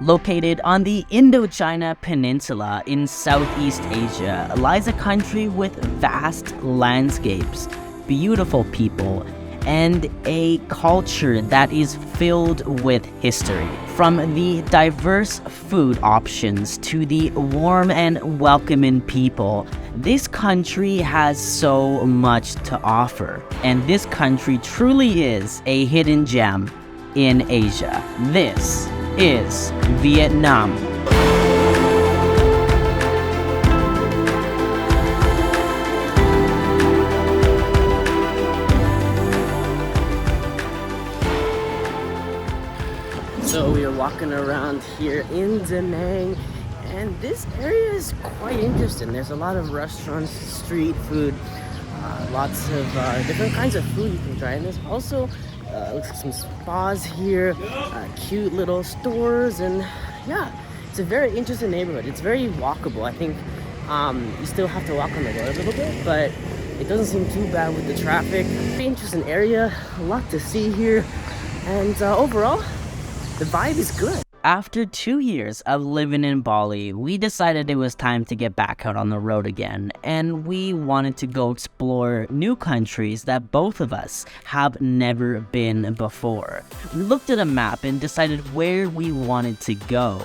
Located on the Indochina Peninsula in Southeast Asia lies a country with vast landscapes, beautiful people, and a culture that is filled with history. From the diverse food options to the warm and welcoming people, this country has so much to offer. And this country truly is a hidden gem in Asia. This is Vietnam. So we are walking around here in Da Nang, and this area is quite interesting. There's a lot of restaurants, street food, lots of different kinds of food you can try, and there's also looks like some spas here, cute little stores, and yeah, it's a very interesting neighborhood. It's very walkable. I think you still have to walk on the road a little bit, but it doesn't seem too bad with the traffic. Very interesting area, a lot to see here, and overall, the vibe is good. After 2 years of living in Bali, we decided it was time to get back out on the road again, and we wanted to go explore new countries that both of us have never been before. We looked at a map and decided where we wanted to go,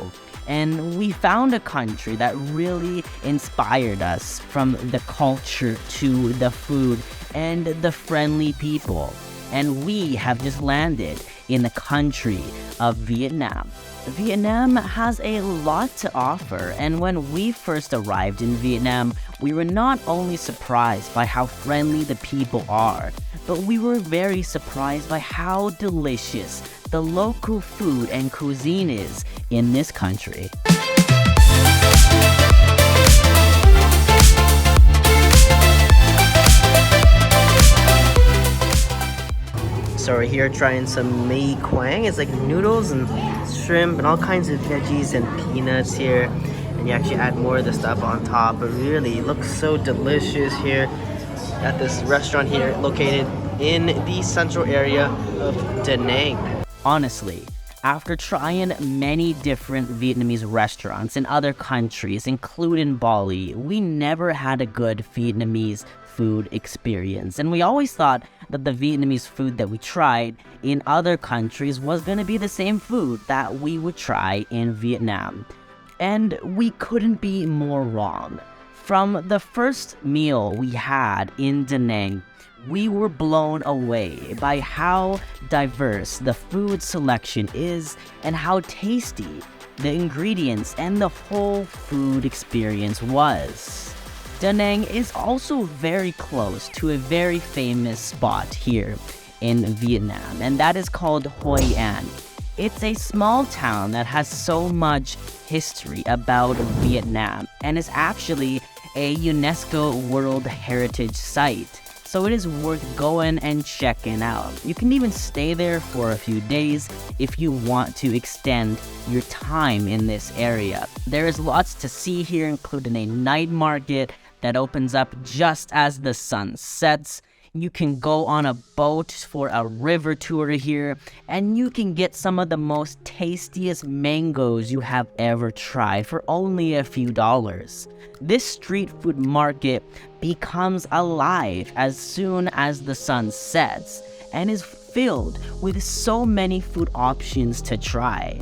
and we found a country that really inspired us, from the culture to the food and the friendly people. And we have just landed in the country of Vietnam. Vietnam has a lot to offer, and when we first arrived in Vietnam, we were not only surprised by how friendly the people are, but we were very surprised by how delicious the local food and cuisine is in this country. So we're here trying some mei quang. It's like noodles and shrimp and all kinds of veggies and peanuts here. And you actually add more of the stuff on top. But really, it looks so delicious here at this restaurant here located in the central area of Da Nang. Honestly, after trying many different Vietnamese restaurants in other countries, including Bali, we never had a good Vietnamese food experience, and we always thought that the Vietnamese food that we tried in other countries was going to be the same food that we would try in Vietnam. And we couldn't be more wrong. From the first meal we had in Da Nang, we were blown away by how diverse the food selection is and how tasty the ingredients and the whole food experience was. Da Nang is also very close to a very famous spot here in Vietnam, and that is called Hoi An. It's a small town that has so much history about Vietnam and is actually a UNESCO World Heritage Site. So it is worth going and checking out. You can even stay there for a few days if you want to extend your time in this area. There is lots to see here, including a night market that opens up just as the sun sets. You can go on a boat for a river tour here, and you can get some of the most tastiest mangoes you have ever tried for only a few dollars. This street food market becomes alive as soon as the sun sets and is filled with so many food options to try.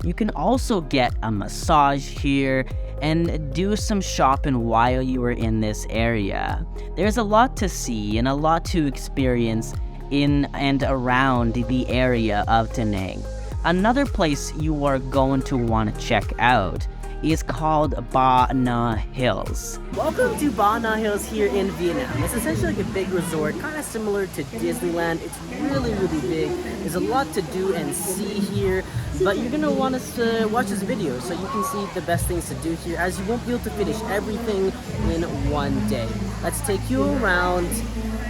You can also get a massage here and do some shopping while you are in this area. There's a lot to see and a lot to experience in and around the area of Da Nang. Another place you are going to want to check out is called Bana Hills. Welcome to Bana Hills here in Vietnam. It's essentially like a big resort, kind of similar to Disneyland. It's really, really big. There's a lot to do and see here, but you're gonna want us to watch this video so you can see the best things to do here, as you won't be able to finish everything in one day. Let's take you around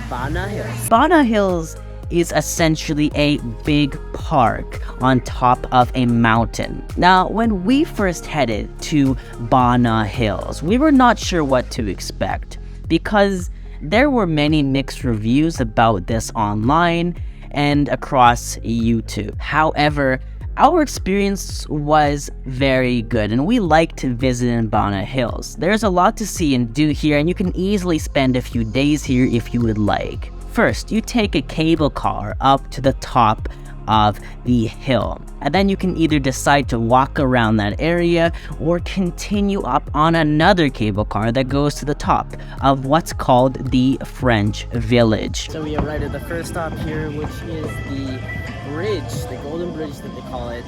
Bana Hills. Bana Hills is essentially a big park on top of a mountain. Now, when we first headed to Bana Hills, we were not sure what to expect because there were many mixed reviews about this online and across YouTube. However, Our experience was very good, and we like to visit in Bana Hills. There's a lot to see and do here, and you can easily spend a few days here if you would like. First, you take a cable car up to the top of the hill, and then you can either decide to walk around that area or continue up on another cable car that goes to the top of what's called the French Village. So we arrived at the first stop here, which is the bridge, the Golden Bridge that they call it.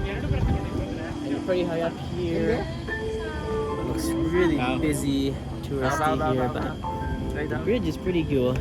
And you're pretty high up here. It looks really busy, touristy here, but the bridge is pretty cool.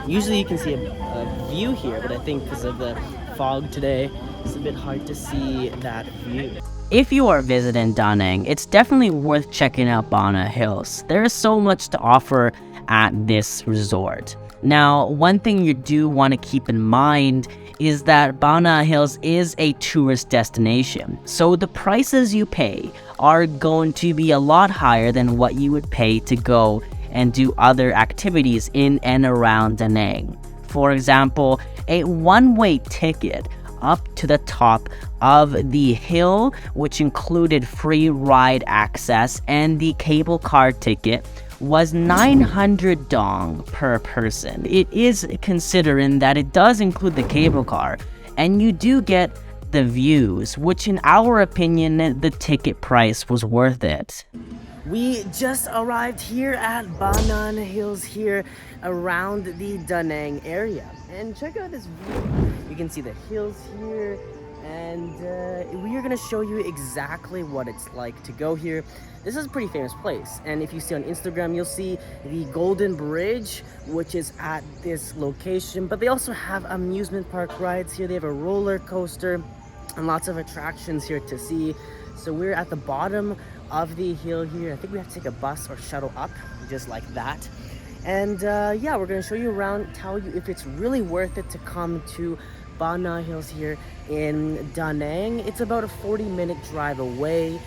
Usually you can see a view here, but I think because of the fog today, it's a bit hard to see that view. If you are visiting Da Nang, it's definitely worth checking out Bana Hills. There is so much to offer at this resort. Now, one thing you do want to keep in mind is that Bana Hills is a tourist destination, so the prices you pay are going to be a lot higher than what you would pay to go and do other activities in and around Da Nang. For example, a one-way ticket up to the top of the hill, which included free ride access and the cable car ticket, was 900 dong per person. It is considering that it does include the cable car, and you do get the views, which in our opinion, the ticket price was worth it. We just arrived here at Bana Hills here around the Da Nang area. And check out this view. You can see the hills here, and we are going to show you exactly what it's like to go here. This is a pretty famous place, and if you see on Instagram, you'll see the Golden Bridge, which is at this location. But they also have amusement park rides here. They have a roller coaster and lots of attractions here to see. So we're at the bottom of the hill here. I think we have to take a bus or shuttle up, just like that. And yeah, we're gonna show you around, tell you if it's really worth it to come to Bana Hills here in Da Nang. It's about a 40-minute drive away.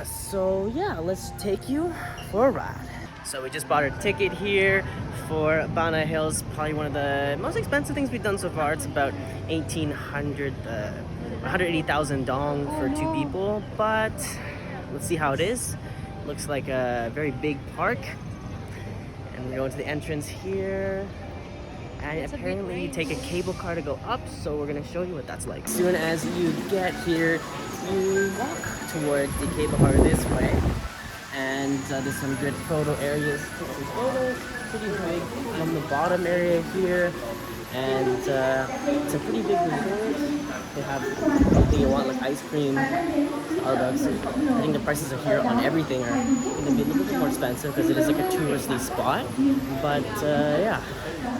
So yeah, let's take you for a ride. So we just bought our ticket here for Bana Hills, probably one of the most expensive things we've done so far. It's about 180,000 dong for 2 people, but let's see how it is. Looks like a very big park. And we're going to the entrance here. And apparently you take a cable car to go up, so we're gonna show you what that's like. As soon as you get here, you walk towards the cable car this way. And there's some good photo areas. Take some photos, pretty big from the bottom area here. And it's a pretty big resort. They have anything you want, like ice cream, Starbucks. I think the prices are here on everything are going to be a little bit more expensive because it is like a touristy spot. But yeah,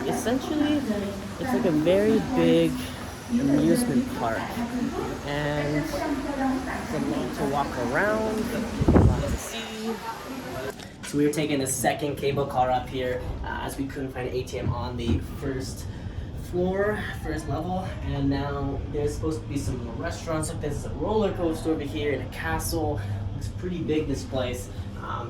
essentially it's like a very big amusement park, and there's a lot to walk around, a lot to see. So we were taking the second cable car up here as we couldn't find an ATM on the first level, and now there's supposed to be some more restaurants. Like there's a roller coaster over here and a castle. It's pretty big, this place.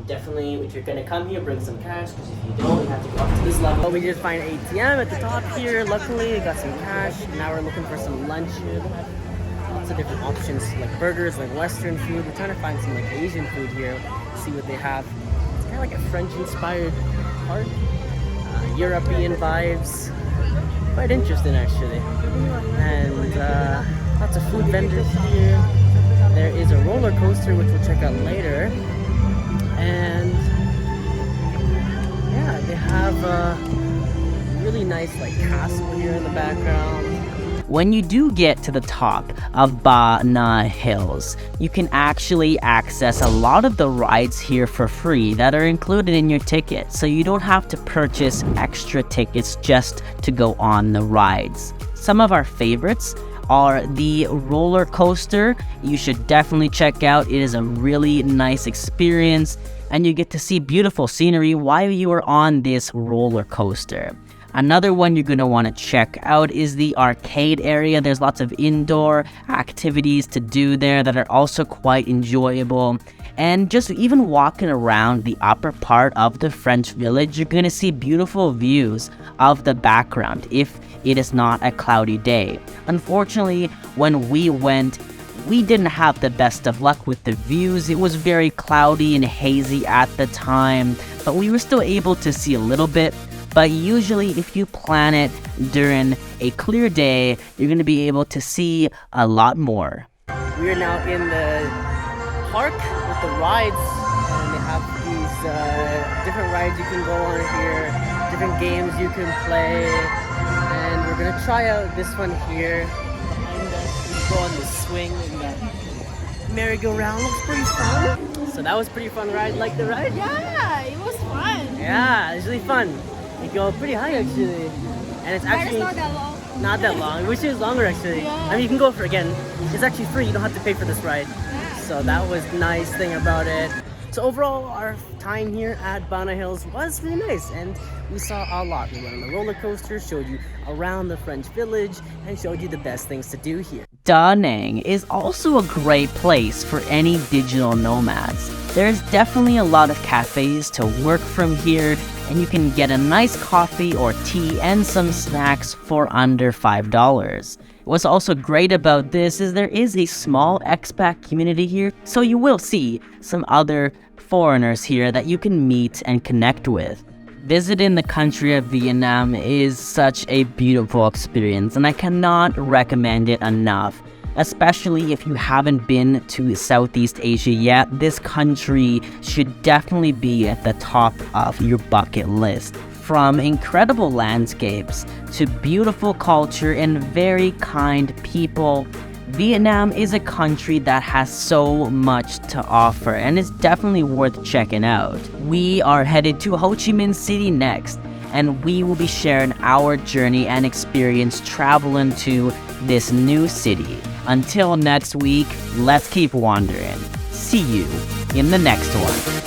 Definitely, if you're gonna come here, bring some cash, because if you don't, you have to go up to this level. We just find an ATM at the top here. Luckily, we got some cash. Now we're looking for some lunch here. They have lots of different options, like burgers, like Western food. We're trying to find some like Asian food here, see what they have. It's kind of like a French-inspired park, European vibes. Quite interesting, actually. And lots of food vendors here. There is a roller coaster, which we'll check out later. And yeah, they have a really nice like castle here in the background. When you do get to the top of Bana Hills, you can actually access a lot of the rides here for free that are included in your ticket, so you don't have to purchase extra tickets just to go on the rides. Some of our favorites are the roller coaster. You should definitely check out. It is a really nice experience, and you get to see beautiful scenery while you are on this roller coaster. Another one you're going to want to check out is the arcade area. There's lots of indoor activities to do there that are also quite enjoyable. And just even walking around the upper part of the French village, you're gonna see beautiful views of the background if it is not a cloudy day. Unfortunately, when we went, we didn't have the best of luck with the views. It was very cloudy and hazy at the time, but we were still able to see a little bit. But usually if you plan it during a clear day, you're going to be able to see a lot more. We are now in the park with the rides, and they have these different rides you can go on here, different games you can play, and we're gonna try out this one here. Behind us, we go on the swing, and the merry-go-round looks pretty fun. So that was pretty fun ride. Like the ride? Yeah, it was fun. Yeah, it's really fun. You go pretty high actually, and it's But actually it's not that long. not that long. I wish it was longer actually. Yeah. I mean, you can go for it again. It's actually free. You don't have to pay for this ride. Yeah. So that was the nice thing about it. So overall, our time here at Bana Hills was really nice, and we saw a lot. We went on the roller coaster, showed you around the French village, and showed you the best things to do here. Da Nang is also a great place for any digital nomads. There's definitely a lot of cafes to work from here, and you can get a nice coffee or tea and some snacks for under $5. What's also great about this is there is a small expat community here, so you will see some other foreigners here that you can meet and connect with. Visiting the country of Vietnam is such a beautiful experience, and I cannot recommend it enough. Especially if you haven't been to Southeast Asia yet, this country should definitely be at the top of your bucket list. From incredible landscapes to beautiful culture and very kind people, Vietnam is a country that has so much to offer and is definitely worth checking out. We are headed to Ho Chi Minh City next, and we will be sharing our journey and experience traveling to this new city. Until next week, let's keep wandering. See you in the next one.